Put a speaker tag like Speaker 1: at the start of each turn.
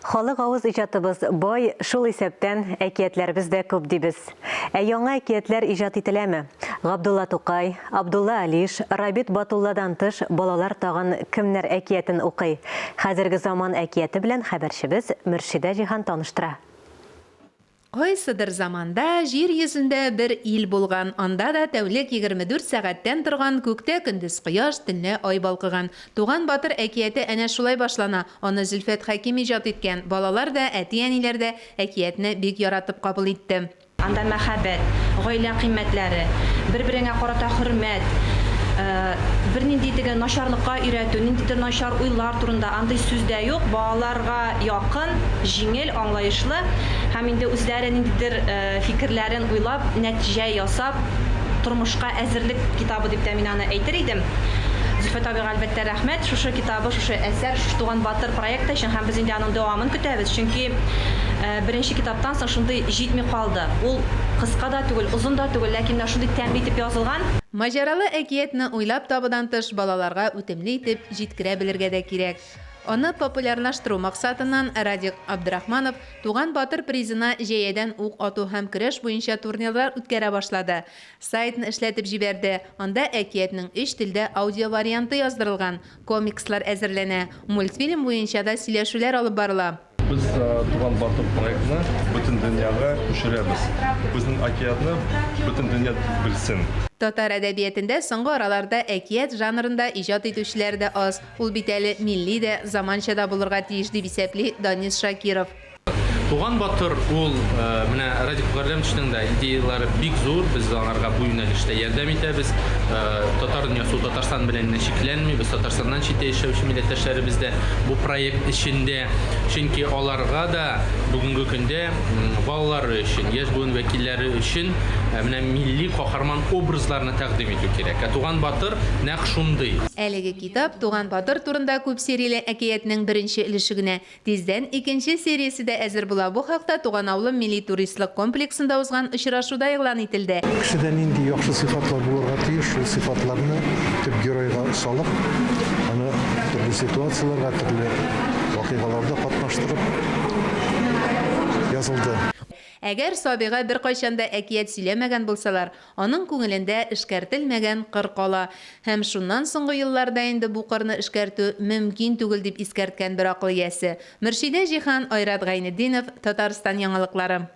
Speaker 1: Халык авыз иҗатыбыз бай, шул исәптән әкиятләрбез дә күп дибез. Яңа әкиятләр иҗат ителәме? Габдулла Тукай, Абдулла Алиш, Рабит Батулладан тыш балалар тагын кемнәр әкиятен укый? Хәзерге заман әкияте белән хәбәрчебез Мөршидә Җиһан таныштыра.
Speaker 2: Кайсыдыр заманда җир йөзендә бер ил булган, анда да тәүлек 24 сәгатьтән торган, күктә көндез кояш, төнлә ай балкыган. Туган батыр әкияте әнә шулай башлана. Аны Зөлфәт Хәким иҗат иткән. Балалар да, әти-әниләр дә әкиятне бик яратып кабул итте.
Speaker 3: Анда мәхәббәт, гаилә кыйммәтләре, бер-береңә карата хөрмәт, бер нинди теге начарлыкка өйрәтү, ниндидер начар уйлар турында андый сүз дә юк, балаларга якын, җиңел, аңлаешлы һәм инде үзләре ниндидер фикерләрен уйлап, нәтиҗә ясап, тормышка әзерлек китабы дип тә мин аны әйтер идем. Зөлфәт абыйга әлбәттә рәхмәт, шушы китабы, шушы әсәр, шушы Туган батыр проекты өчен һәм без инде аның дәвамын көтәбез, чөнки беренче китаптан соң шундый җитми калды. Ул кыска да түгел, озын да түгел, ләкин шундый тәмле итеп язылган.
Speaker 2: Маҗаралы әкиятне уйлап табудан тыш балаларга үтемле итеп җиткерә белергә дә кирәк. Аны популярлаштыру максатыннан Радик Абдрахманов Туган батыр призына җәядән ук ату һәм көрәш буенча турнирлар үткәрә башлады. Сайтны эшләтеп җибәрде. Анда әкиятнең 3 телдә аудио варианты яздырылган, комикслар әзерләнә, мультфильм буенча да сөйләшүләр алып барыла.
Speaker 4: Biz Туган батыр проектны бөтен дөньяга күчерәбез. Безнең әкиятны бөтен дөнья белсен.
Speaker 2: Татар әдәбиятында соңгы араларда әкият жанрында иҗат итүчеләр дә аз. Ул бит әле милли дә, заманча да булырга тиеш дип исәпли Данис Шакиров.
Speaker 5: Туган батыр ул менә Радик Гарлемчнең дә идеялары бик зур, без аларга бу юнәлештә ярдәм итәбез. Татар дөньясы Татарстан белән шикләнми, без Татарстаннан читтә яшәүче милләттәшләребез дә бу проект эчендә, чөнки аларга да бүгенге көндә балалары өчен, яшь буын вәкилләре өчен менә милли каһарман образларны тәкъдим итү кирәк. Туган батыр нәкъ шундый.
Speaker 2: Әлеге китап Туган батыр турында күп серияле әкиятнең беренче өлеше генә. Тиздән икенче сериясе дә әзер була. Бу хакта Туган авылы милли туристлык комплексында узган очрашуда игълан ителде.
Speaker 6: Кешедә нинди яхшы сыйфатлар булырга тиеш, шул сыйфатларны төп геройга салып, аны төрле ситуацияларга, төрле вакыйгаларда катнаштырып язылды.
Speaker 2: Әгәр Сабига бер кайчанда әкият сөйләмәгән булсалар, аның күңелендә эшкәртелмәгән кыр кала. Һәм шуннан соңгы елларда инде бу кырны эшкәртү мөмкин түгел дип искәрткән бер акыл иясе. Мөршидә Җиһан, Айрат Гайнетдинов, Татарстан яңалыклары.